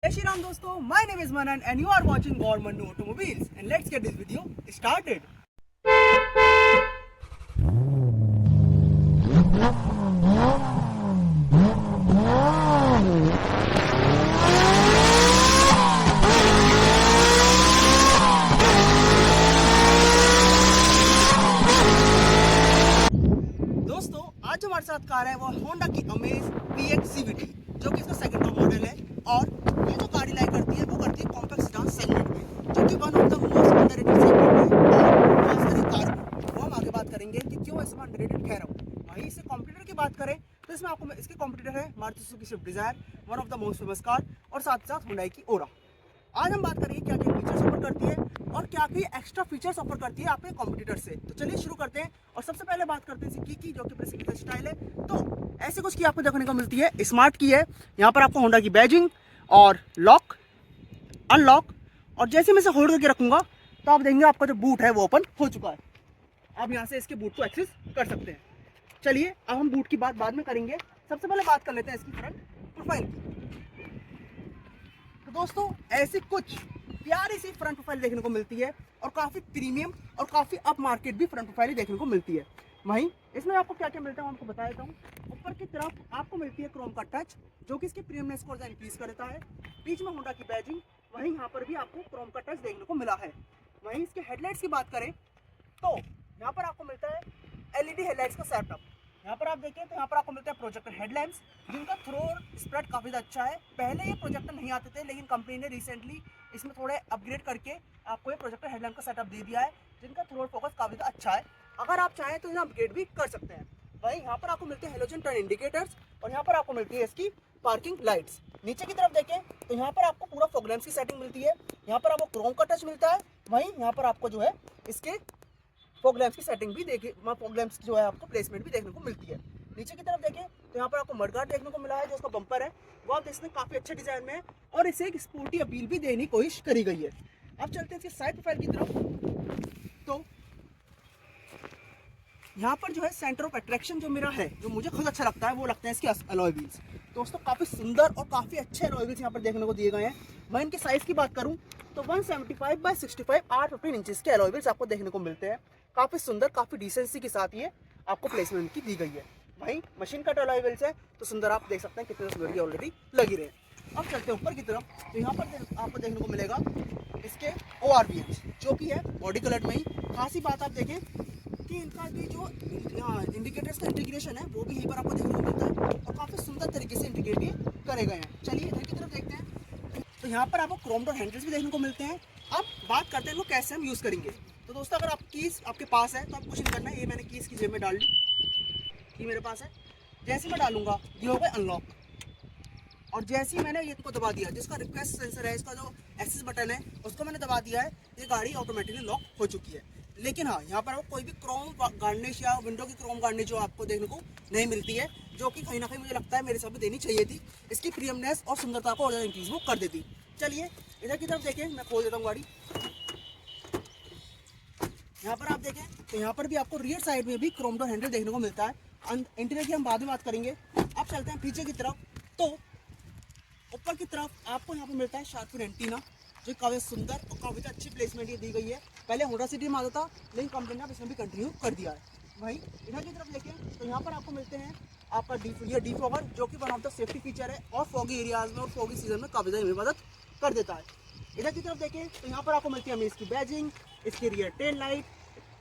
Jai Shri Ram दोस्तों, my name is Manan and you are watching Government Automobiles and let's get this video started. दोस्तों आज हमारे साथ car है वो होंडा की अमेज PX CVT जो कि इसका सेकंड टॉप मॉडल है और ये जो गाड़ी लाइक करती है वो करती है कॉम्पैक्ट सेडान सेगमेंट में जो कि one of the most underrated segment है और खासकर कार वो हम आगे बात करेंगे कि क्यों इसमें अंडररेटेड कह रहा हूँ। वहीं इससे कॉम्पिटिटर की बात करें तो इसमें आपको इसके कॉम्पिटिटर है Maruti Suzuki Swift Dzire, one of the most famous car, और साथ साथ हुंडई की ओरा। आज हम बात करेंगे क्या क्या फीचर्स ऑफर करती है और क्या क्या एक्स्ट्रा फीचर्स ऑफर करती है आपके कॉम्पिटिटर से। तो चलिए शुरू करते हैं और सबसे पहले बात करते हैं इसकी की जो कि प्रेसिडेंशियल स्टाइल है। तो ऐसे कुछ की आपको देखने को मिलती है, स्मार्ट की है, यहाँ पर आपको होंडा की बैजिंग और लॉक अनलॉक, और जैसे मैं इसे होल्ड करके रखूंगा तो आप देखेंगे आपका जो बूट है वो ओपन हो चुका है। आप यहाँ से इसके बूट को एक्सेस कर सकते हैं। चलिए अब हम बूट की बात बाद में करेंगे, सबसे पहले बात कर लेते हैं इसकी फ्रंट प्रोफाइल की। तो दोस्तों ऐसी कुछ प्यारी सी फ्रंट प्रोफाइल देखने को मिलती है और काफ़ी प्रीमियम और काफ़ी अप मार्केट भी फ्रंट प्रोफाइल देखने को मिलती है। वहीं इसमें आपको क्या क्या मिलता है मैं आपको बता देता हूँ। ऊपर की तरफ आपको मिलती है क्रोम का टच जो कि इसके प्रीमियमनेस को इंक्रीज करता है। बीच में होंडा की बैजिंग, वहीं यहाँ पर भी आपको क्रोम का टच देखने को मिला है। वहीं इसके हेडलाइट्स की बात करें तो यहाँ पर आपको मिलता है LED हेडलाइट्स का सेटअप। यहाँ पर आप देखें तो यहाँ पर आपको मिलता है प्रोजेक्टर हेडलैम्प्स जिनका थ्रो स्प्रेड काफ़ी अच्छा है। पहले ये प्रोजेक्टर नहीं आते थे लेकिन कंपनी ने रिसेंटली इसमें थोड़े अपग्रेड करके आपको ये प्रोजेक्टर हेडलैम्प का सेटअप दे दिया है जिनका थ्रो फोकस काफ़ी अच्छा है। अगर आप चाहें तो इन्हें अपग्रेड भी कर सकते हैं। वहीं यहाँ पर आपको मिलते हैं हेलोजन टर्न इंडिकेटर्स और यहाँ पर आपको मिलती है इसकी पार्किंग लाइट्स। नीचे की तरफ देखें तो यहाँ पर आपको पूरा फॉग लैम्प्स की सेटिंग मिलती है। यहाँ पर आपको क्रोम का टच मिलता है। वहीं यहाँ पर आपको जो है इसके फॉग लैम्प्स की सेटिंग भी देखिए, फॉग लैम्प्स जो है आपको प्लेसमेंट भी देखने को मिलती है। नीचे की तरफ देखें तो यहाँ पर आपको मडगार्ड देखने को मिला है जो उसका बम्पर है वो आप देखते हैं काफ़ी अच्छे डिजाइन में है और इसे एक स्पोर्टी अपील भी देने की कोशिश करी गई है। अब चलते हैं इसके साइड प्रोफाइल की तरफ। तो यहाँ पर जो है सेंटर ऑफ अट्रैक्शन जो मेरा है, जो मुझे खुद अच्छा लगता है, वो लगता है इसके अलॉय व्हील्स। दोस्तों काफ़ी सुंदर और काफ़ी अच्छे अलॉय व्हील्स यहाँ पर देखने को दिए गए हैं। मैं इनके साइज़ की बात करूँ तो 175/65 815 इंचेस के अलॉय व्हील्स आपको देखने को मिलते हैं। काफ़ी सुंदर, काफ़ी डिसेंसी के साथ ये आपको प्लेसमेंट की दी गई है। भाई मशीन कट अलॉय व्हील्स है तो सुंदर आप देख सकते हैं कितने सुंदर ऑलरेडी लगी रहे हैं। अब चलते हैं ऊपर की तरफ तो यहाँ पर आपको देखने को मिलेगा इसके ORVH जो कि है बॉडी कलर में ही। खास ही बात आप देखें कि इनका की जो इंडिकेटर्स का इंटीग्रेशन है वो भी यहीं पर आपको देखने को मिलता है और काफ़ी सुंदर तरीके से इंटीग्रेट ये करे गए हैं। चलिए इधर की तरफ देखते हैं तो यहाँ पर आपको क्रोम डोर हैंडल्स भी देखने को मिलते हैं। अब बात करते हैं इनको कैसे हम यूज़ करेंगे। तो दोस्तों अगर आप कीज़ आपके पास है तो आप कुछ नहीं करना है, ये मैंने कीज़ की जेब में डाल ली, ये मेरे पास है। जैसे मैं डालूंगा ये हो गया अनलॉक, और जैसे ही मैंने ये को दबा दिया, जिसका रिक्वेस्ट सेंसर है, इसका जो एक्सेस बटन है उसको मैंने दबा दिया है, ये गाड़ी ऑटोमेटिकली लॉक हो चुकी है। लेकिन हाँ यहाँ पर कोई भी क्रोम गार्निश या विंडो की क्रोम गार्निश जो आपको देखने को नहीं मिलती है, जो कि कहीं ना कहीं मुझे लगता है मेरे हिसाब से देनी चाहिए थी। इसकी प्रीमियमनेस और सुंदरता को और ज़्यादा इंक्रीज वो कर देती। चलिए इधर की तरफ देखें, मैं खोल देता हूँ गाड़ी। यहाँ पर आप देखें तो यहाँ पर भी आपको रियर साइड में भी क्रोम डोर हैंडल देखने को मिलता है। इंटीरियर की हम बाद में बात करेंगे। अब चलते हैं पीछे की तरफ। तो ऊपर की तरफ आपको यहाँ पे मिलता है शार्प एंटीना जो काफ़ी सुंदर और काफ़ी अच्छी प्लेसमेंट ये दी गई है। पहले होंडा सिटी में आता था लेकिन कंपनी ने इसमें भी कंटिन्यू कर दिया है। वहीं इधर की तरफ देखें तो यहाँ पर आपको मिलते हैं आपका डिफॉगर जो कि one of the safety feature है और फॉगी एरियाज में और फॉगी सीजन में काफ़ी ज़्यादा मदद कर देता है। इधर की तरफ देखें तो यहाँ पर आपको मिलती है इसकी बैजिंग, इसकी rear tail light,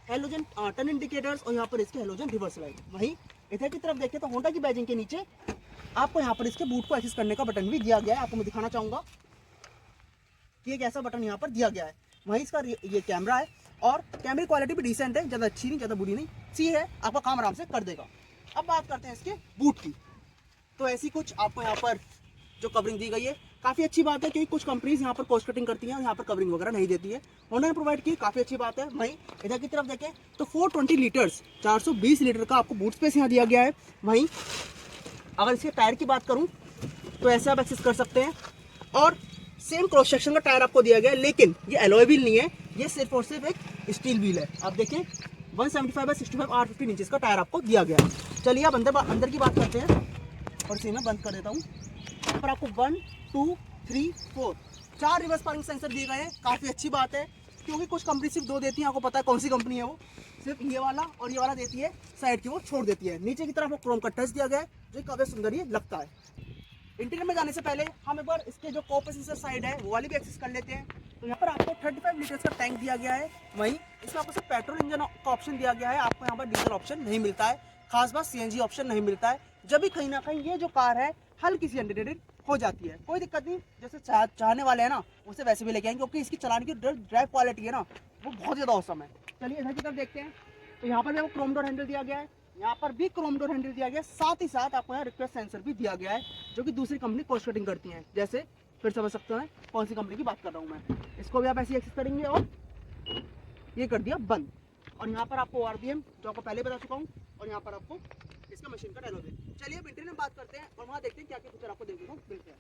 halogen turn indicators और यहाँ पर इसके हेलोजन रिवर्स लाइट। वहीं इधर की तरफ देखें तो होंडा की बैजिंग के नीचे आपको यहाँ पर इसके बूट को एक्सेस करने का बटन भी दिया गया है। आपको मैं दिखाना चाहूँगा कि एक ऐसा बटन यहाँ पर दिया गया है। वहीं इसका ये कैमरा है और कैमरे क्वालिटी भी डिसेंट है, ज़्यादा अच्छी नहीं ज़्यादा बुरी नहीं, सी है, आपका काम आराम से कर देगा। अब बात करते हैं इसके बूट की। तो ऐसी कुछ आपको यहाँ पर जो कवरिंग दी गई है काफ़ी अच्छी बात है, क्योंकि कुछ कंपनीज यहाँ पर कॉस्ट कटिंग करती हैं और यहाँ पर कवरिंग वगैरह नहीं देती है। होंडा ने प्रोवाइड की, काफ़ी अच्छी बात है। वहीं इधर की तरफ देखें तो 420 लीटर्स 420 लीटर का आपको बूट स्पेस यहाँ दिया गया है। वहीं अगर इसके टायर की बात करूँ तो ऐसे आप एक्सेस कर सकते हैं और सेम क्रॉस सेक्शन का टायर आपको दिया गया है, लेकिन ये एलॉय व्हील नहीं है, ये सिर्फ और सिर्फ एक स्टील व्हील है। आप देखें 175/65 R15 इंचेस का टायर आपको दिया गया है। चलिए अब अंदर की बात करते हैं और इसे मैं बंद कर देता हूँ। यहाँ पर आपको 1, 2, 3, 4 4 रिवर्स पार्किंग सेंसर दिए गए हैं। काफ़ी अच्छी बात है, क्योंकि कुछ कंपनी सिर्फ 2 देती है। आपको पता है कौन सी कंपनी है वो, सिर्फ ये वाला और ये वाला देती है, साइड की वो छोड़ देती है। नीचे की तरफ वो क्रोम का टच दिया गया है, जो काफ़ी सुंदर ये लगता है। इंटीरियर में जाने से पहले हम एक बार इसके जो को पैसेंजर साइड है वो वाली भी एक्सेस कर लेते हैं। तो यहाँ पर आपको 35 लीटर्स का टैंक दिया गया है। वहीं इसमें आपको सिर्फ पेट्रोल इंजन का ऑप्शन दिया गया है, आपको यहाँ पर डीजल ऑप्शन नहीं मिलता है। खास बात सीएनजी ऑप्शन नहीं मिलता है। जब भी कहीं ना कहीं ये जो कार है हल्की सी अंडररेटेड हो जाती है, कोई दिक्कत नहीं। जैसे चाहने वाले हैं ना, उसे वैसे भी लेके आएंगे, क्योंकि इसकी चलाने की ड्राइव क्वालिटी है ना, वो बहुत ज़्यादा औसम है। चलिए इधर की तरफ देखते हैं। तो यहाँ पर भी आपको क्रोम डोर हैंडल दिया गया है, यहाँ पर भी क्रोम डोर हैंडल दिया गया है। साथ ही साथ आपको यहाँ रिक्वेस्ट सेंसर भी दिया गया है, जो कि दूसरी कंपनी कॉस्ट कटिंग करती है। जैसे फिर समझ सकते हैं कौन सी कंपनी की बात कर रहा हूँ मैं। इसको भी आप ऐसे एक्सेस करेंगे और ये कर दिया बंद। और यहाँ पर आपको आरबीएम, जो आपको पहले बता चुका हूँ, और यहाँ पर आपको इसका मशीन का डायलॉग है। चलिए अब इंटीरियर में बात करते हैं और वहाँ देखते हैं क्या क्या फीचर आपको देखने को मिलते हैं।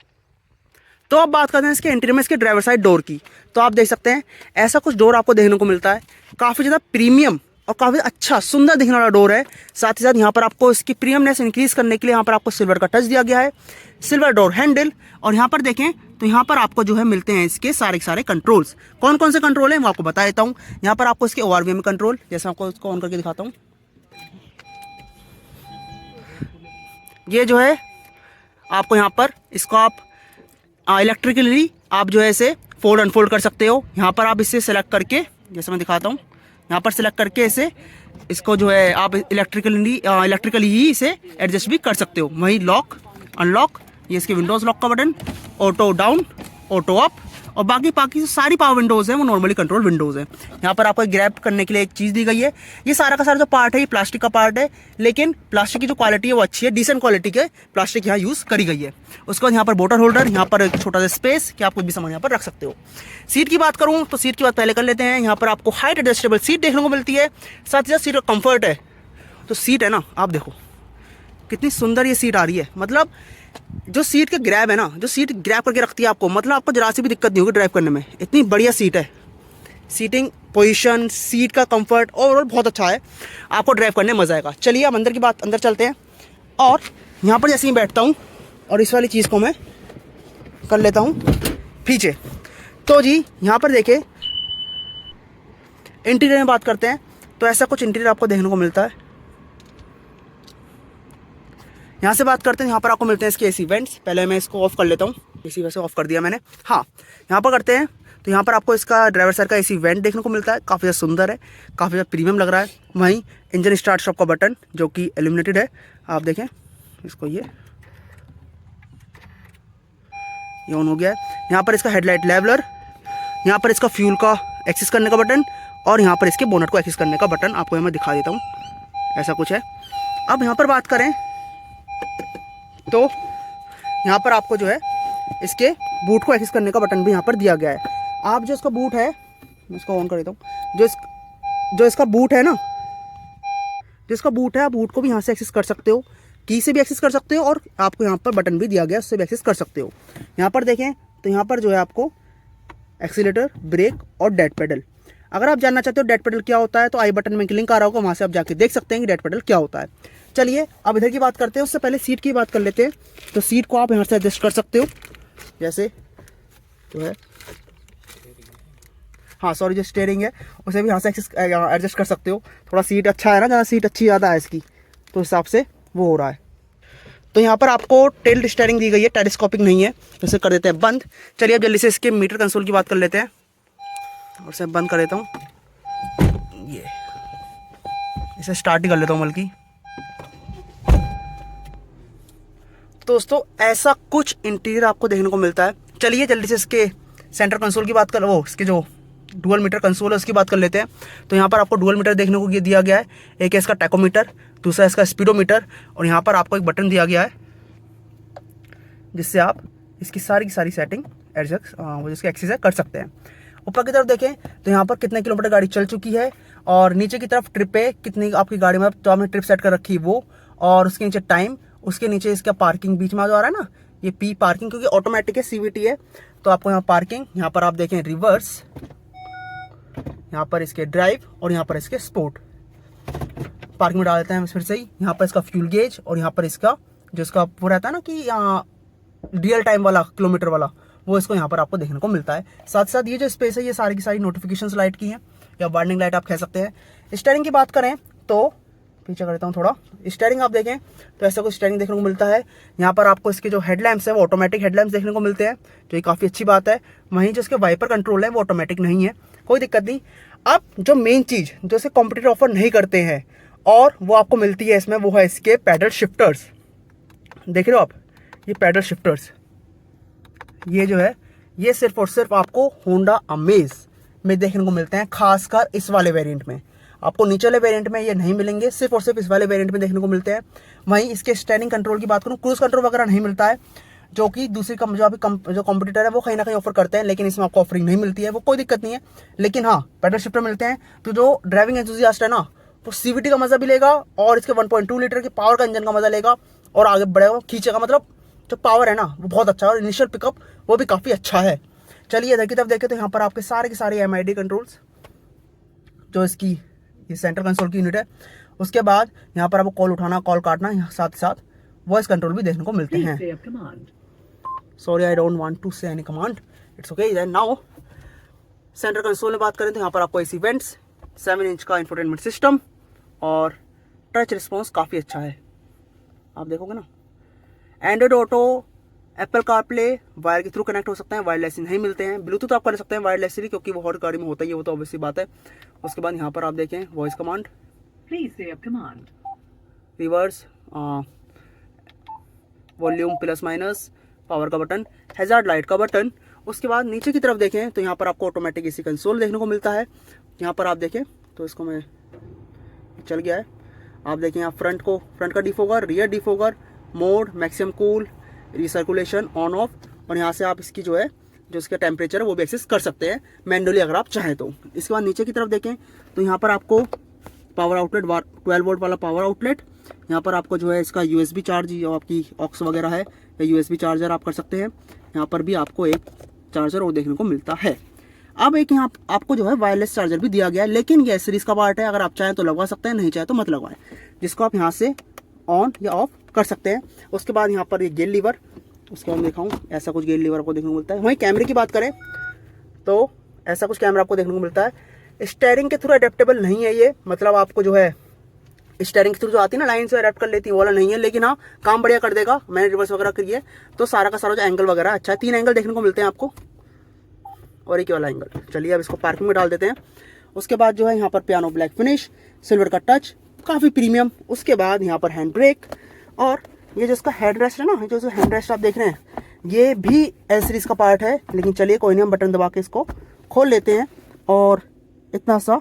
तो अब बात करते हैं इसके इंटीरियर में, इसके ड्राइवर साइड डोर की। तो आप देख सकते हैं ऐसा कुछ डोर आपको देखने को मिलता है। काफ़ी ज़्यादा प्रीमियम और काफ़ी अच्छा सुंदर दिखने वाला डोर है। साथ ही साथ यहाँ पर आपको इसकी प्रीमियमनेस इंक्रीज करने के लिए यहाँ पर आपको सिल्वर का टच दिया गया है, सिल्वर डोर हैंडल। और यहाँ पर देखें तो यहाँ पर आपको जो है मिलते हैं इसके सारे के सारे कंट्रोल्स। कौन कौन से कंट्रोल हैं वो आपको बता देता हूँ। यहाँ पर आपको इसके ओआरवीएम कंट्रोल, जैसे आपको इसको ऑन करके दिखाता हूँ। ये जो है आपको यहाँ पर इसको आप इलेक्ट्रिकली आप जो है इसे फोल्ड अनफोल्ड कर सकते हो। यहाँ पर आप इसे सेलेक्ट करके, जैसे मैं दिखाता हूँ, यहाँ पर सेलेक्ट करके इसे इसको जो है आप इलेक्ट्रिकली ही इसे एडजस्ट भी कर सकते हो। वहीं लॉक अनलॉक, ये इसके विंडोज़ लॉक का button, auto down, auto up, और बाकी सारी पावर विंडोज़ हैं वो नॉर्मली कंट्रोल विंडोज़ हैं। यहाँ पर आपको ग्रैब करने के लिए एक चीज़ दी गई है। ये सारा का सारा जो पार्ट है ये प्लास्टिक का पार्ट है, लेकिन प्लास्टिक की जो क्वालिटी है वो अच्छी है, डिसेंट क्वालिटी के प्लास्टिक यहाँ यूज़ करी गई है। उसके बाद यहाँ पर बोटल होल्डर, यहाँ पर एक छोटा सा स्पेस कि आप कुछ भी सामान यहाँ पर रख सकते हो। सीट की बात करूँ तो सीट की बात पहले कर लेते हैं। यहाँ पर आपको हाइट एडजस्टेबल सीट देखने को मिलती है। साथ ही साथ सीट का कम्फर्ट है, तो सीट है ना, आप देखो कितनी सुंदर ये सीट आ रही है। मतलब जो सीट के ग्रैब है ना, जो सीट ग्रैब करके रखती है आपको, मतलब आपको जरा सी भी दिक्कत नहीं होगी ड्राइव करने में। इतनी बढ़िया सीट है। सीटिंग पोजीशन, सीट का कंफर्ट ओवरऑल बहुत अच्छा है, आपको ड्राइव करने में मज़ा आएगा। चलिए अब अंदर चलते हैं। और यहाँ पर जैसे ही बैठता हूँ और इस वाली चीज़ को मैं कर लेता हूँ पीछे, तो जी यहाँ पर देखें इंटीरियर में बात करते हैं तो ऐसा कुछ इंटीरियर आपको देखने को मिलता है। यहाँ से बात करते हैं, यहाँ पर आपको मिलते हैं इसके एसी वेंट्स। पहले मैं इसको ऑफ कर लेता हूँ, एसी वैसे ऑफ कर दिया मैंने। हाँ, यहाँ पर करते हैं तो यहाँ पर आपको इसका ड्राइवर साइड का एसी वेंट देखने को मिलता है। काफ़ी ज़्यादा सुंदर है, काफ़ी ज़्यादा प्रीमियम लग रहा है। वहीं इंजन स्टार्ट स्टॉप का बटन जो कि एल्यूमिनेटेड है, आप देखें इसको, ये ऑन हो गया है। यहाँ पर इसका हेडलाइट लेवलर, यहाँ पर इसका फ्यूल का एक्सेस करने का बटन, और यहाँ पर इसके बोनट को एक्सेस करने का बटन आपको मैं दिखा देता हूँ। ऐसा कुछ है। अब यहाँ पर बात करें तो यहाँ पर आपको जो है इसके बूट को एक्सेस करने का बटन भी यहाँ पर दिया गया है। आप जो इसका बूट है, मैं इसको ऑन कर देता हूँ, जो इसका बूट है ना, जो इसका बूट है, आप बूट को भी यहाँ से एक्सेस कर सकते हो, की से भी एक्सेस कर सकते हो, और आपको यहाँ पर बटन भी दिया गया है, उससे भी एक्सेस कर सकते हो। यहाँ पर देखें तो यहाँ पर जो है आपको एक्सीलेटर, ब्रेक और डेड पेडल। अगर आप जानना चाहते हो डेड पेडल क्या होता है तो आई बटन में लिंक आ रहा होगा, वहाँ से आप जाके देख सकते हैं कि डेड पेडल क्या होता है। चलिए अब इधर की बात करते हैं, उससे पहले सीट की बात कर लेते हैं। तो सीट को आप यहाँ से एडजस्ट कर सकते हो, जैसे जो है, हाँ सॉरी, जो स्टीयरिंग है उसे भी यहाँ से एडजस्ट कर सकते हो। थोड़ा सीट अच्छा है ना, ज़्यादा सीट अच्छी ज़्यादा है इसकी, तो हिसाब से वो हो रहा है। तो यहाँ पर आपको टेल्ड स्टीयरिंग दी गई है, टेलीस्कोपिक नहीं है, इसे कर देते हैं बंद। चलिए अब जल्दी से इसके मीटर कंसोल की बात कर लेते हैं, और इसे बंद कर देता हूँ। ये इसे स्टार्ट ही कर लेता हूँ बल्कि। दोस्तों ऐसा कुछ इंटीरियर आपको देखने को मिलता है। चलिए जल्दी से इसके सेंटर कंसोल की बात कर, वो इसके जो डुअल मीटर कंसोल है उसकी बात कर लेते हैं। तो यहाँ पर आपको डुअल मीटर देखने को ये दिया गया है, एक है इसका टैकोमीटर, दूसरा इसका स्पीडोमीटर, और यहाँ पर आपको एक बटन दिया गया है जिससे आप इसकी सारी की सारी सेटिंग एडजस्ट जिसके एक्सेस कर सकते हैं। ऊपर की तरफ देखें तो यहाँ पर कितने किलोमीटर गाड़ी चल चुकी है, और नीचे की तरफ ट्रिप पे कितनी आपकी गाड़ी में तो आपने ट्रिप सेट कर रखी वो, और उसके नीचे टाइम, उसके नीचे इसका पार्किंग बीच में जो आ रहा है ना, ये पी पार्किंग, क्योंकि ऑटोमेटिक है, सीवीटी है, तो आपको यहाँ पार्किंग, यहाँ पर आप देखें रिवर्स, यहाँ पर इसके ड्राइव, और यहाँ पर इसके स्पोर्ट। पार्किंग में डाल देते हैं फिर से ही। यहाँ पर इसका फ्यूल गेज, और यहाँ पर इसका जो इसका वो रहता है ना कि यहाँ रियल टाइम वाला किलोमीटर वाला, वो इसको यहाँ पर आपको देखने को मिलता है। साथ साथ ये जो स्पेस है ये सारी की सारी नोटिफिकेशंस लाइट की हैं या वार्निंग लाइट आप कह सकते हैं। स्टीयरिंग की बात करें तो पीछे करता हूँ थोड़ा, स्टीयरिंग आप देखें तो ऐसा कुछ स्टीयरिंग देखने को मिलता है। यहाँ पर आपको इसके जो हेडलैम्प्स है वो ऑटोमेटिक हेडलैम्प्स देखने को मिलते हैं, जो ये काफ़ी अच्छी बात है। वहीं जो इसके वाइपर कंट्रोल है वो ऑटोमेटिक नहीं है, कोई दिक्कत नहीं। अब जो मेन चीज़ जो इसे कॉम्पिटिटर ऑफर नहीं करते हैं और वो आपको मिलती है इसमें, वो है इसके पैडल शिफ्टर्स। देख रहे हो आप, ये पैडल शिफ्टर्स ये जो है ये सिर्फ और सिर्फ आपको होंडा अमेज में देखने को मिलते हैं, खासकर इस वाले वेरिएंट में। आपको नीचे वाले वेरिएंट में ये नहीं मिलेंगे, सिर्फ और सिर्फ इस वाले वेरिएंट में देखने को मिलते हैं। वहीं इसके स्टीयरिंग कंट्रोल की बात करूँ, क्रूज कंट्रोल वगैरह नहीं मिलता है, जो कि दूसरी जो अभी जो कॉम्पिटिटर है वो कहीं ना कहीं ऑफर करते हैं, लेकिन इसमें आपको ऑफरिंग नहीं मिलती है, वो कोई दिक्कत नहीं है। लेकिन हाँ, पैडल शिफ्टर मिलते हैं, तो जो ड्राइविंग एंथुसियास्ट है ना वो CVT का मजा भी लेगा और इसके 1.2 लीटर के पावर का इंजन का मजा लेगा और आगे बढ़ेगा, खींचेगा। मतलब जो पावर है ना वो बहुत अच्छा है और इनिशियल पिकअप वो भी काफ़ी अच्छा है। चलिए इधर की तरफ देखें तो यहाँ पर आपके सारे के सारे MID कंट्रोल्स, जो इसकी ये सेंट्रल कंसोल की यूनिट है। उसके बाद यहाँ पर आपको कॉल उठाना, कॉल काटना, यहाँ साथ ही साथ वॉइस कंट्रोल भी देखने को मिलते हैं। Sorry, I don't want to say any command, it's okay. Now central console में बात करें तो यहाँ पर आपको AC वेंट्स, 7 इंच का इंफोटेनमेंट सिस्टम और टच रिस्पॉन्स काफ़ी अच्छा है, आप देखोगे ना। Android auto, Apple CarPlay wire के थ्रू कनेक्ट हो सकते हैं, वायरलेसली नहीं मिलते हैं। ब्लूटूथ आप कर सकते हैं वायरलेसली, क्योंकि वो हर गाड़ी में होता ही है, वो तो ऑब्वियसली बात है। उसके बाद यहाँ पर आप देखें voice command, reverse, volume plus minus, power का बटन, हैजार्ड लाइट का बटन। उसके बाद नीचे की तरफ देखें तो यहाँ पर आपको ऑटोमेटिक AC कंसोल देखने को मिलता है। यहाँ पर आप देखें तो इसको मैं चल गया है, आप देखें यहाँ फ्रंट का defogger, rear defogger, mode, maximum cool, recirculation, on off, और यहाँ से आप इसकी जो है जो इसका टेम्परेचर है वो भी एक्सेस कर सकते हैं मैनुअली अगर आप चाहें तो। इसके बाद नीचे की तरफ देखें तो यहाँ पर आपको पावर आउटलेट 12 वोल्ट वाला पावर आउटलेट, यहाँ पर आपको जो है इसका USB चार्ज, जो आपकी ऑक्स वगैरह है या USB चार्जर आप कर सकते हैं। यहाँ पर भी आपको एक चार्जर और देखने को मिलता है। अब एक यहाँ आपको जो है वायरलेस चार्जर भी दिया गया है, लेकिन ये सीरीज का पार्ट है, अगर आप चाहें तो लगवा सकते हैं, नहीं चाहे तो मत लगवाएं, जिसको आप यहाँ से ऑन या ऑफ कर सकते हैं। उसके बाद यहाँ पर ये गेयर लीवर, उसके बाद दिखाऊँ ऐसा कुछ गेयर लीवर आपको देखने को मिलता है। वहीं कैमरे की बात करें तो ऐसा कुछ कैमरा आपको देखने को मिलता है। स्टीयरिंग के थ्रू अडेप्टेबल नहीं है ये, मतलब आपको जो है स्टीयरिंग के थ्रू जो आती है ना लाइन से अडेप्ट कर लेती है, वो वाला नहीं है, लेकिन हाँ काम बढ़िया कर देगा। मैंने रिवर्स वगैरह करी है तो सारा का सारा जो एंगल वगैरह अच्छा है, 3 एंगल देखने को मिलते हैं आपको और एक वाला एंगल। चलिए अब इसको पार्किंग में डाल देते हैं। उसके बाद जो है यहाँ पर पियानो ब्लैक फिनिश, सिल्वर का टच, काफ़ी प्रीमियम। उसके बाद यहाँ पर हैंड ब्रेक और ये जो इसका हेड रेस्ट है ना, जो हैंड रेस्ट आप देख रहे हैं ये भी L सीरीज का पार्ट है, लेकिन चलिए कोई नहीं, हम बटन दबा के इसको खोल लेते हैं और इतना सा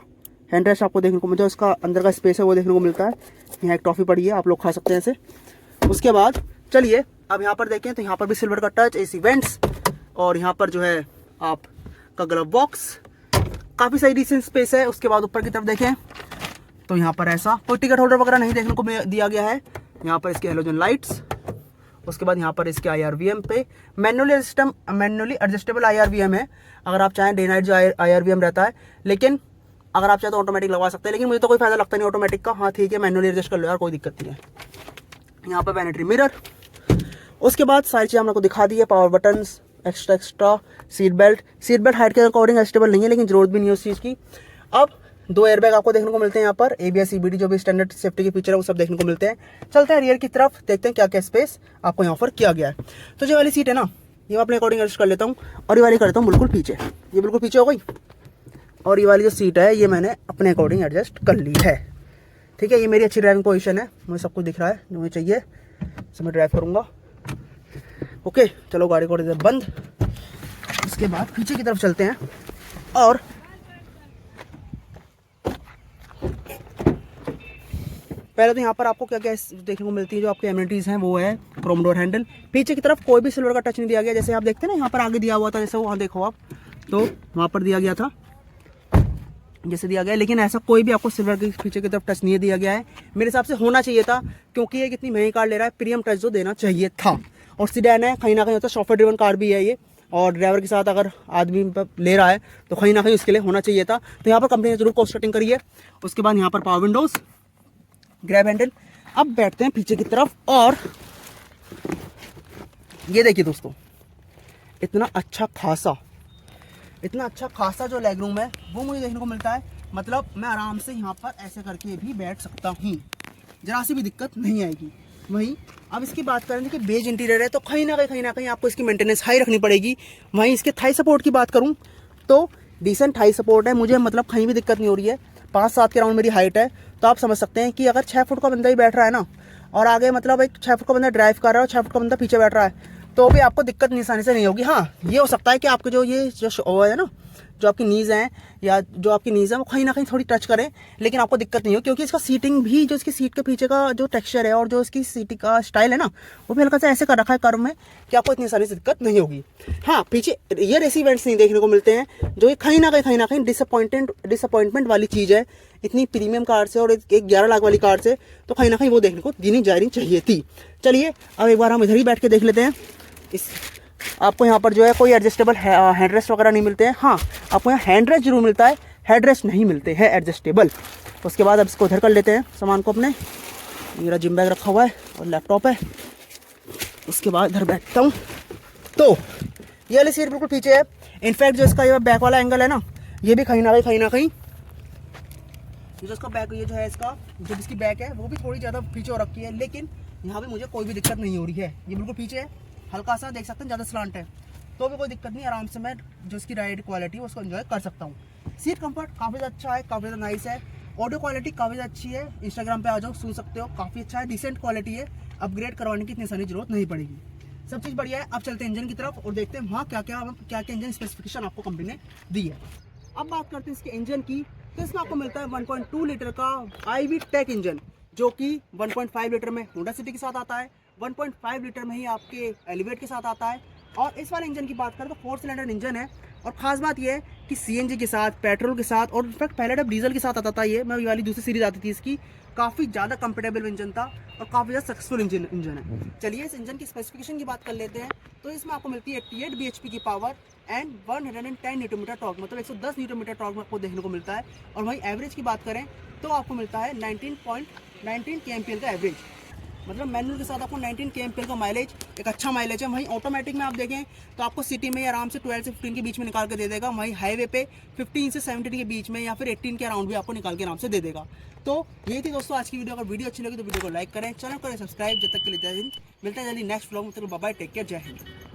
हैंड रेस्ट आपको देखने को मिलता है। इसका अंदर का स्पेस है वो देखने को मिलता है। यहाँ एक टॉफ़ी पड़ी है, आप लोग खा सकते हैं इसे। उसके बाद चलिए अब यहाँ पर देखें तो यहाँ पर भी सिल्वर का टच, AC वेंट्स और यहाँ पर जो है आपका ग्लव बॉक्स, काफ़ी सही डिसेंट स्पेस है। उसके बाद ऊपर की तरफ देखें तो यहाँ पर ऐसा कोई टिकट होल्डर वगैरह नहीं देखने को दिया गया है। यहाँ पर इसके हेलोजन लाइट्स, उसके बाद यहाँ पर इसके IRVM पे मैनुअली एडजस्टेबल IRVM है, अगर आप चाहें डे नाइट जो IRVM रहता है, लेकिन अगर आप चाहें तो ऑटोमेटिक लगवा सकते हैं, लेकिन मुझे तो कोई फायदा लगता नहीं ऑटोमेटिक का। हाँ ठीक है, मैनुअली एडजस्ट कर लो यार, कोई दिक्कत नहीं है। यहाँ पर वैनिटी मिरर, उसके बाद सारी चीज़ हम लोग को दिखा दी है, power buttons, extra seat belt height के अकॉर्डिंग एडजस्टेबल नहीं है, लेकिन जरूरत भी नहीं है उस चीज़ की। अब 2 एयरबैग आपको देखने को मिलते हैं यहाँ पर, ABS CBD जो भी स्टैंडर्ड सेफ्टी के फीचर है वो सब देखने को मिलते हैं। चलते हैं रियर की तरफ, देखते हैं क्या क्या स्पेस आपको यहाँ पर किया गया है। तो जो वाली सीट है ना ये मैं अपने अकॉर्डिंग एडजस्ट कर लेता हूँ और ये वाली करता हूँ बिल्कुल पीछे, ये बिल्कुल पीछे हो गई, और ये वाली जो सीट है ये मैंने अपने अकॉर्डिंग एडजस्ट कर ली है। ठीक है, ये मेरी अच्छी ड्राइविंग पोजीशन है, मुझे सब कुछ दिख रहा है जो मुझे चाहिए, तो मैं ड्राइव करूँगा। ओके चलो गाड़ी को बंद। उसके बाद पीछे की तरफ चलते हैं और पहले तो यहाँ पर आपको क्या क्या देखने को मिलती है, जो आपकी एमिनिटीज़ हैं वो है क्रोम डोर हैंडल। पीछे की तरफ कोई भी सिल्वर का टच नहीं दिया गया, जैसे आप देखते हैं ना यहाँ पर आगे दिया हुआ था, जैसे वहाँ देखो आप तो वहाँ पर दिया गया था जैसे दिया गया, लेकिन ऐसा कोई भी आपको सिल्वर के पीछे की तरफ टच नहीं दिया गया है। मेरे हिसाब से होना चाहिए था, क्योंकि ये कितनी महंगी कार ले रहा है, प्रीमियम टच जो देना चाहिए था। और सीडैन है, कहीं ना कहीं होता है सॉफ्टवेयर ड्रिवन कार भी है ये, और ड्राइवर के साथ अगर आदमी ले रहा है तो कहीं ना कहीं उसके लिए होना चाहिए था। तो यहाँ पर कंपनी ने जरूर कॉस्ट कटिंग करी है। उसके बाद यहाँ पर पावर विंडोज़, ग्रैब हैंडल। अब बैठते हैं पीछे की तरफ और ये देखिए दोस्तों, इतना अच्छा खासा जो लेग रूम है वो मुझे देखने को मिलता है। मतलब मैं आराम से यहाँ पर ऐसे करके भी बैठ सकता हूँ, जरा सी भी दिक्कत नहीं आएगी। वहीं अब इसकी बात करें कि बेज इंटीरियर है तो कहीं ना कहीं आपको इसकी मेंटेनेंस हाई रखनी पड़ेगी। वहीं इसके थाई सपोर्ट की बात करूँ तो डिसेंट थाई सपोर्ट है मुझे, मतलब कहीं भी दिक्कत नहीं हो रही है। 5'7" के राउंड मेरी हाइट है, तो आप समझ सकते हैं कि अगर 6 फुट का बंदा ही बैठ रहा है ना, और आगे मतलब एक 6 फुट का बंदा ड्राइव कर रहा है और 6 फुट का बंदा पीछे बैठ रहा है, तो भी आपको दिक्कत आसानी से नहीं होगी। हाँ, ये हो सकता है कि आपके जो ये जो है ना, जो आपकी नीज़ हैं या जो आपकी नीज़ है वो कहीं ना कहीं थोड़ी टच करें, लेकिन आपको दिक्कत नहीं हो, क्योंकि इसका सीटिंग भी, जो इसकी सीट के पीछे का जो टेक्सचर है और जो इसकी सीट का स्टाइल है ना, वो भी हल्का सा ऐसे कर रखा है कर्व में कि आपको इतनी सारी दिक्कत नहीं होगी। हाँ, पीछे रियर एसी वेंट्स नहीं देखने को मिलते हैं, जो ये कहीं ना कहीं डिसअपॉइंटमेंट वाली चीज़ है। इतनी प्रीमियम कार से और एक 11 लाख वाली कार से तो कहीं ना कहीं वो देखने को देनी जानी चाहिए थी। चलिए अब एक बार हम इधर ही बैठ के देख लेते हैं। इस आपको यहाँ पर जो है कोई एडजस्टेबल हैंड रेस्ट वगैरह नहीं मिलते हैं। हाँ, आपको यहाँ हैंड रेस्ट जरूर मिलता है, हेड रेस्ट नहीं मिलते हैं एडजस्टेबल। उसके बाद अब इसको उधर कर लेते हैं सामान को अपने। मेरा जिम बैग रखा हुआ है और लैपटॉप है। उसके बाद इधर बैठता हूँ तो ये वाली सीट बिल्कुल पीछे है। इनफैक्ट जो इसका ये बैक वाला एंगल है ना, ये भी कहीं ना कहीं जो इसका बैक, ये जो है इसका जो इसकी बैक है वो भी थोड़ी ज़्यादा पीछे हो रखी है, लेकिन यहाँ भी मुझे कोई भी दिक्कत नहीं हो रही है। ये बिल्कुल पीछे है, हल्का सा देख सकते हैं ज़्यादा स्लांट है, तो भी कोई दिक्कत नहीं। आराम से मैं जो इसकी राइड क्वालिटी है उसको एंजॉय कर सकता हूँ। सीट कंफर्ट काफ़ी अच्छा है, काफ़ी ज़्यादा नाइस है। ऑडियो क्वालिटी काफ़ी अच्छी है, इंस्टाग्राम पे आ जाओ सुन सकते हो, काफ़ी अच्छा है, डिसेंट क्वालिटी है। अपग्रेड करवाने की इतनी सारी जरूरत नहीं पड़ेगी, सब चीज़ बढ़िया है। अब चलते हैं इंजन की तरफ और देखते हैं वहाँ क्या इंजन स्पेसिफिकेशन आपको कंपनी ने दी है। अब बात करते हैं इसके इंजन की, तो इसमें आपको मिलता है 1.2 लीटर का IV टेक इंजन, जो कि 1.5 लीटर में होंडा सिटी के साथ आता है, 1.5 लीटर में ही आपके एलिवेट के साथ आता है। और इस वाले इंजन की बात करें तो 4 सिलेंडर इंजन है, और खास बात यह है कि CNG के साथ, पेट्रोल के साथ, और इनफैक्ट पहले जब डीजल के साथ आता था ये वाली दूसरी सीरीज आती थी इसकी, काफ़ी ज़्यादा कंफर्टेबल इंजन था और काफ़ी ज़्यादा सक्सेसफुल इंजन है। चलिए इस इंजन की स्पेसिफिकेशन की बात कर लेते हैं। तो इसमें आपको मिलती है 88 bhp की पावर एंड 110 न्यूटन टॉर्क, मतलब 110 न्यूटन टॉर्क में आपको देखने को मिलता है। और वहीं एवरेज की बात करें तो आपको मिलता है 19 kmpl का एवरेज, मतलब मैनुअल के साथ आपको 19 kmpl का माइलेज, एक अच्छा माइलेज है। वहीं ऑटोमेटिक में आप देखें तो आपको सिटी में आराम से 12 से 15 के बीच में निकाल के दे देगा, वहीं हाईवे पे 15 से 17 के बीच में या फिर 18 के अराउंड भी आपको निकाल के आराम से दे देगा। तो ये थी दोस्तों आज की वीडियो। अगर वीडियो अच्छी लगी तो वीडियो को लाइक करें, चैनल करें सब्सक्राइब। जब तक के लिए जय हिंद, मिलते हैं जल्दी नेक्स्ट व्लॉग में। बाय बाय, टेक केयर, जय हिंद।